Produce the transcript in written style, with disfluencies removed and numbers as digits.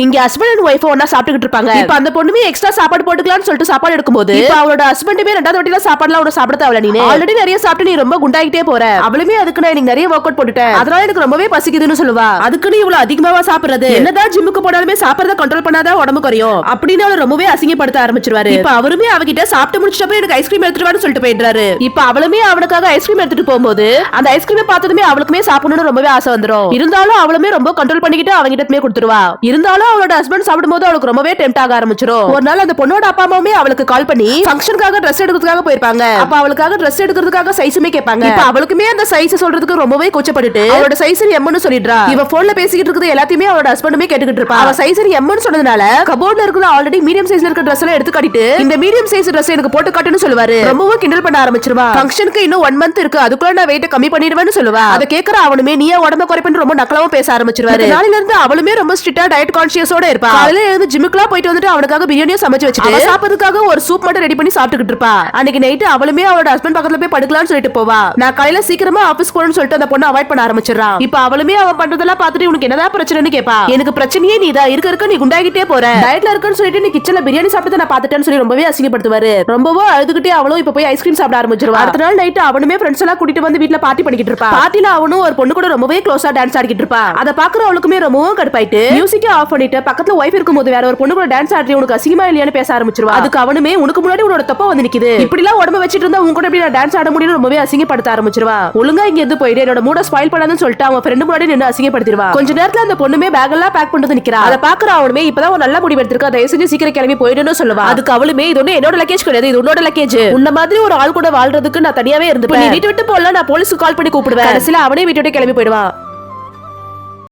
இங்க husband and wife ஒண்ணா சாப்பிட்டுக்கிட்டு இருப்பாங்க. இப்ப அந்த பொண்ணுமே எக்ஸ்ட்ரா சாப்பாடு போட்டுக்கலாம்னு சொல்லிட்டு சாப்பாடு எடுக்கும்போது இப்ப அவளோட ஹஸ்பண்டுமே ரெண்டாவது வாட்டில சாப்பாடுலாம் அவளோட சாப்பிட தேவல. நீ ஆல்ரெடி நிறைய சாப்பிட்டு நீ ரொம்ப குண்டாகிட்டே போற. அவளுமே அதுக்கு நான் எனக்கு நிறைய ஒர்க் அவுட் போட்டுட்டேன், அதனால எனக்கு ரொம்பவே பசிக்குதுன்னு சொல்லுவா. அதுக்குன்னு இவ்வளவு அதிகமாவா சாப்பிடுறது? என்னதான் ஜிம்முக்கு போனாலுமே சாப்பிடறத கண்ட்ரோல் பண்ணாதான் உடம்பு குறையும் அப்படின்னு அவளை ரொம்பவே அசிங்கப்படுத்த ஆரம்பிச்சிருவாரு. இப்ப அவருமே அவகிட்ட சாப்பிட்டு முடிச்சப்ப எனக்கு ஐஸ்கிரீம் எடுத்துட்டு வான்னு சொல்லிட்டு போயிடுறாரு. இப்ப அவளுமே அவனுக்காக ஐஸ்கிரீம் எடுத்துட்டு போகும்போது அந்த ஐஸ்கிரீமை பார்த்ததுமே அவளுக்குமே சாப்பிடணும்னு ரொம்பவே ஆசை வந்துரும். இருந்தாலும் அவளுமே ரொம்ப கண்ட்ரோல் பண்ணிக்கிட்டு அவங்கிட்டமே கொடுத்துருவா. இருந்தாலும் அவளோட ஹஸ்பண்ட் சாப்பிடும்போது அவளுக்கு ரொம்பவே டெம்ட் ஆக ஆரம்பிச்சிரும். ஒரு நாள் அந்த பொண்ணோட அப்பா அம்மாவுமே அவளுக்கு கால் பண்ணி ஃபங்க்ஷனுக்காக ட்ரெஸ் எடுக்கிறதுக்காக போயிருப்பாங்க. அப்ப அவளுக்காக ட்ரெஸ் எடுக்கிறதுக்காக சைஸுமே கேட்பாங்க. இப்ப அவளுக்குமே அந்த சைஸ் சொல்றதுக்கு ரொம்பவே கூச்சப்பட்டுட்டு அவளோட சைஸ் எம்னு சொல்லிடுறா. இவ போன்ல பேசிக்கிட்டு இருக்குது எல்லாத்தையுமே அவளோட ஹஸ்பண்டுமே கேட்டுக்கிட்டு இருப்பா. அவ சைஸ் எம்னு சொன்னதுனால கபோர்ட்ல இருக்கிற ஆல்ரெடி மீடியம் சைஸ்ல இருக்க ட்ரெஸ் எல்லாம் எடுத்து காட்டிட்டு இந்த மீடியம் சைஸ் ட்ரெஸ் எனக்கு போட்டு காட்டுன்னு சொல்லுவாரு. ரொம்பவும் கிண்டல் பண்ண ஆரம்பிச்சிருவா. ஃபங்க்ஷனுக்கு இன்னும் 1 மந்த் இருக்கு, அதுக்குள்ள நான் வெயிட் கம்மி பண்ணிடுவேன்னு சொல்லுவா. அத கேக்குற அவனுமே நீ உடம்ப குறைப்பன்னு ரொம்ப நக்கலாவும் பேச ஆரம்பிச்சிருவாரு. நாளையில இருந்து அவளுமே ரொம்ப ஸ்ட்ரிக்ட்டா டயட் கான்ஷியஸோட இருப்பா. காலையில எழுந்து ஜிம்முக்குலாம் போயிட்டு வந்துட்டு அவனுக்காக பிரியாணியும் சமைச்சு வச்சுட்டு சாப்பிடுறதுக்காக ஒரு சூப் மட்டும் ரெடி பண்ணி சாப்பிட்டுக்கிட்டு இருப்பா. அன்னைக்கு நைட் அவளுமே அவளோட ஹஸ்பண்ட் பக்கத்துல போய் படுக்கலாம்னு சொல்லிட்டு போவா. நான் காலையில சீக்கிரமா ஆபீஸ் போறேன்னு சொல்லிட்டு அந்த பொண்ணு அவாய்ட் பண்ண ஆரம்பிச்சிடறான். இப்ப அவளுமே அவன் பண்றதெல்லாம் பார்த்துட்டு உனக்கு என்னதான் பிரச்சனைன்னு கேப்பா. எனக்கு பிரச்சனையே நீதான் இருக்க நீ குண்டாகிட்டே போற, டயட்ல இருக்கன்னு சொல்லிட்டு நீ கிச்சன்ல பிரியாணி சாப்பிட்டு நான் பாத்துட்டேன்னு சொல்லி ரொம்பவே அசிங்கப்படுத்துவாரு. ரொம்பவும் அழுதுகிட்டே அவளும் இப்ப போய் ஐஸ்கிரீம் சாப்பிட ஆரம்பிச்சிருவா. அடுத்த நாள் நைட் அவனுமே ஃப்ரெண்ட்ஸ் எல்லாம் கூட்டிட்டு வந்து வீட்ல பார்ட்டி பண்ணிக்கிட்டு இருப்பா. பார்ட்டில அவனும் ஒரு பொண்ணு கூட ரொம்பவே க்ளோஸா டான்ஸ் ஆடிக்கிட்டு இருப்பா. அத பாக்குற அவளுக்குமே ரொம்பவும் கடுப்பாயிட்டு மியூசிக்கை ஆஃப் பண்ணிட்டு பக்கத்துல வைஃப் இருக்கும்போது வேற ஒரு பொண்ணு கூட டான்ஸ் ஆடுறீ உனக்கு அசிங்கமா இல்லையான்னு பேச ஆரம்பிச்சிருவா. அதுக்கு அவனுமே உனக்கு முன்னாடி உன்னோட தப்பா வந்து நிக்குது, இப்படி எல்லாம் உடம்ப வச்சிட்டு இருந்தா உன் கூட எப்படி நான் டான்ஸ் ஆட முடியும்னு ரொம்பவே அசிங்கப்படுத்த ஆரம்பிச்சிருவா. ஒழுங்கா இங்க இருந்து போயிட்டு என்னோட மூட ஸ்பாயில் பண்ணாதுன்னு சொல்லிட்டு அவன் ஃப்ரெண்டு முன்னாடி நின்னு அசிங்கப்படுத்திடுவா. கொஞ்ச நேரத்துல அந்த பொண்ணுமே பேக் எல்லாம் பேக் பண்ணிட்டு நிக்கிறா. அத பாக்குற அவனுமே இப்பதான் ஒரு நல்ல முடிவு எடுத்திருக்கா, தயவு செஞ்சு சீக்கிரம் கிளம்பி போயிடுன்னு சொல்லுவா. அதுக்கு அவளுமே இது ஒண்ணு என்னோட லக்கேஜ் கிடையாது, இது உன்னோட லக்கேஜ், உன்ன மாதிரி ஒரு ஆள் கூட வாழ்றதுக்கு நான் தனியாவே இருந்துப்பேன், நீ வீட்டு விட்டு போல நான் போலீஸ்க்கு கால் பண்ணி கூப்பிடுவேன். கடைசியில அவனே வீட்டு விட்டு கிளம்பி போயிடுவான்.